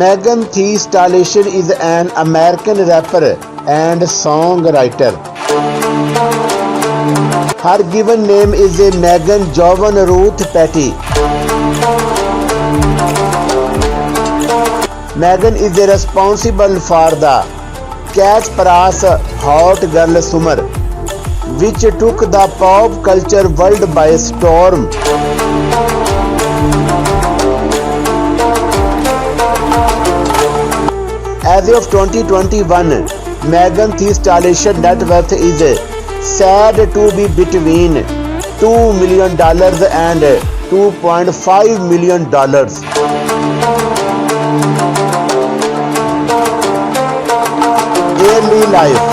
Megan Thee Stallion is an American rapper and songwriter. Her given name is Megan Jovan Ruth Petty. Megan is responsible for the Catch Price Hot Girl Summer, which took the pop culture world by storm. As of 2021, Megan Thee Stallion net worth is said to be between $2 million and $2.5 million. Daily life.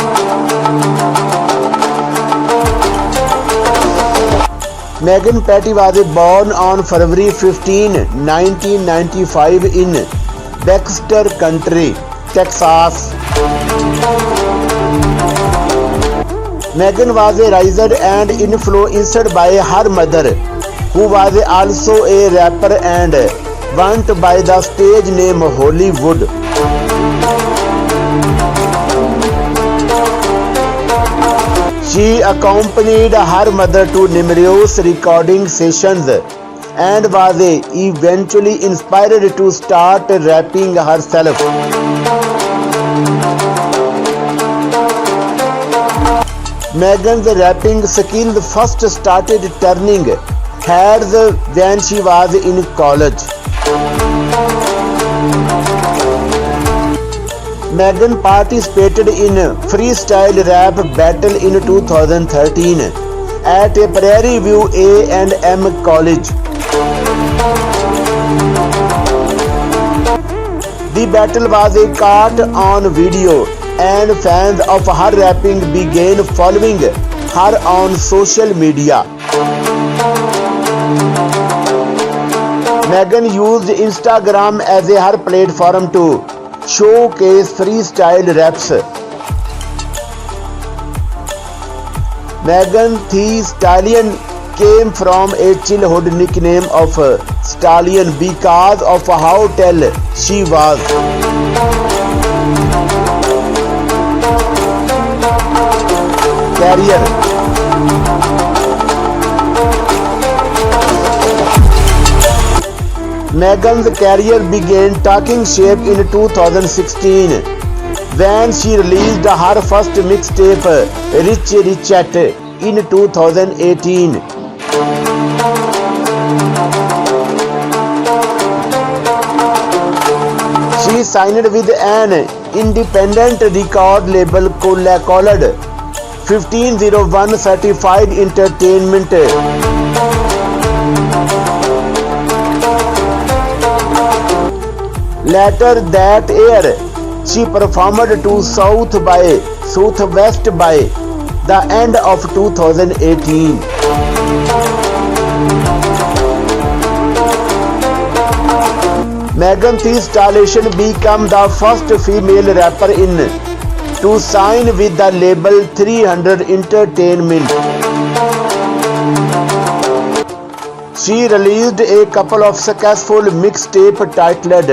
Megan Petty was born on February 15, 1995 in Baxter County, Texas. Megan was raised and influenced by her mother, who was also a rapper and went by the stage name Hollywood. She accompanied her mother to numerous recording sessions and was eventually inspired to start rapping herself. Megan's rapping skills first started turning heads when she was in college. Megan participated in freestyle rap battle in 2013 at Prairie View A&M College. The battle was caught on video, and fans of her rapping began following her on social media. Megan used Instagram as her platform to showcase freestyle raps. Megan Thee Stallion came from a childhood nickname of Stallion because of how tall she was. Career. Megan's career began taking shape in 2016 when she released her first mixtape Rich Richet in 2018. She signed with an independent record label called 1501 Certified Entertainment. Later that year, she performed to Southwest by the end of 2018. Megan Thee Stallion became the first female rapper to sign with the label 300 Entertainment. She released a couple of successful mixtapes titled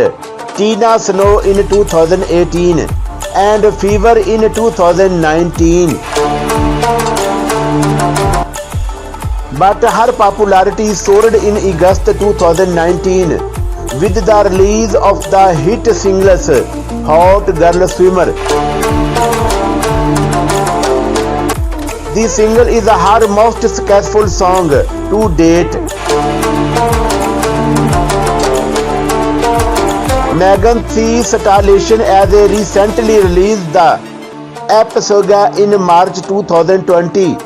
Tina Snow in 2018 and Fever in 2019. But her popularity soared in August 2019 with the release of the hit singles Hot Girl Summer. The single is her most successful song to date. Megan Thee Stallion has recently released the episode in March 2020,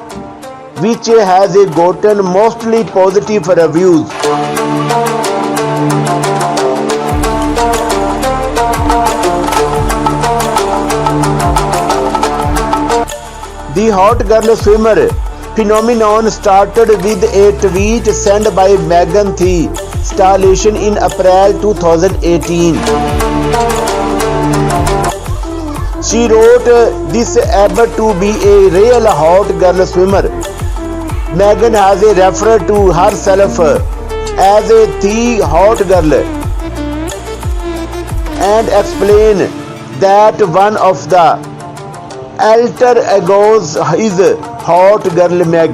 which has gotten mostly positive reviews. The Hot Girl Summer phenomenon started with a tweet sent by Megan Thee Stallion in April 2018. She wrote, "This appeared to be a real hot girl swimmer." Megan has referred to herself as a the hot girl. and explain that one of the alter egos is hot girl Meg.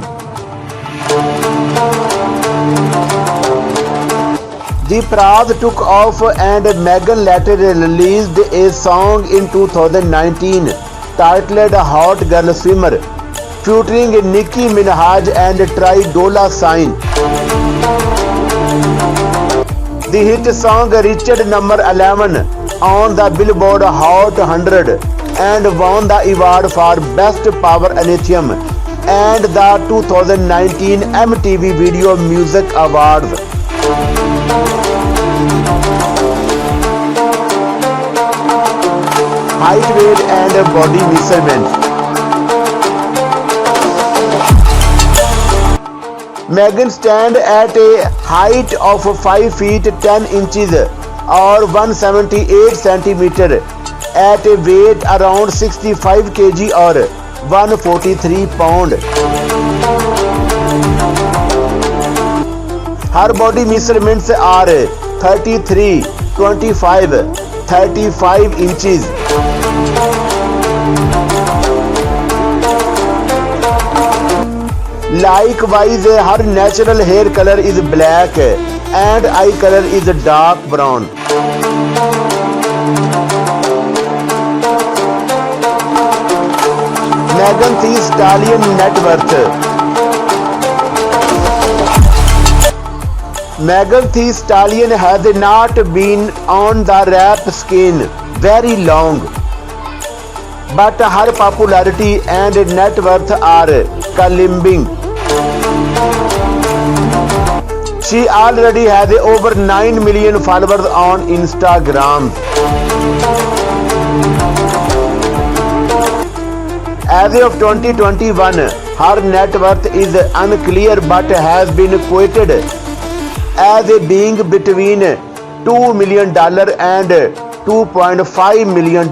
The parade took off and Megan later released a song in 2019 titled Hot Girl Swimmer, featuring Nicki Minaj and Ty Dolla $ign. The hit song reached number 11 on the Billboard Hot 100 and won the award for Best Power Anthem and the 2019 MTV Video Music Awards. Height, weight and body measurement. Megan stands at a height of 5 feet 10 inches or 178 centimeter at a weight around 65 kg or 143 pound. Her body measurements are 33, 25, 35 inches. Likewise, her natural hair color is black and eye color is dark brown. Megan Thee Stallion net worth. Megan Thee Stallion has not been on the rap scene very long, but her popularity and net worth are climbing. She already has over 9 million followers on Instagram. As of 2021, her net worth is unclear but has been quoted as being between $2 million and $2.5 million.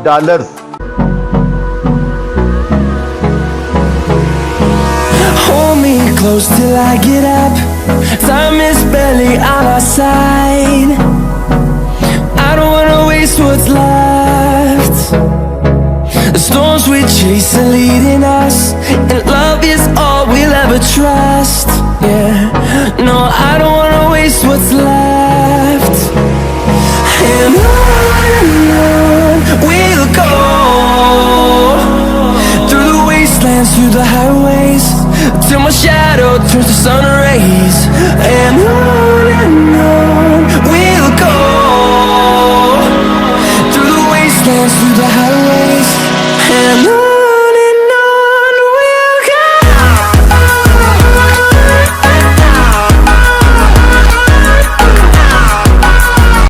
Hold me close till I get up. Time is barely on our side. I don't wanna waste what's left. The storms we chase are leading us, and love is all we'll ever trust. Yeah, no, I don't wanna waste what's left. And on we'll go, through the wastelands, through the highways, till my shadow turns to sun rays. And on we'll go, through the wastelands, through the highways, and on.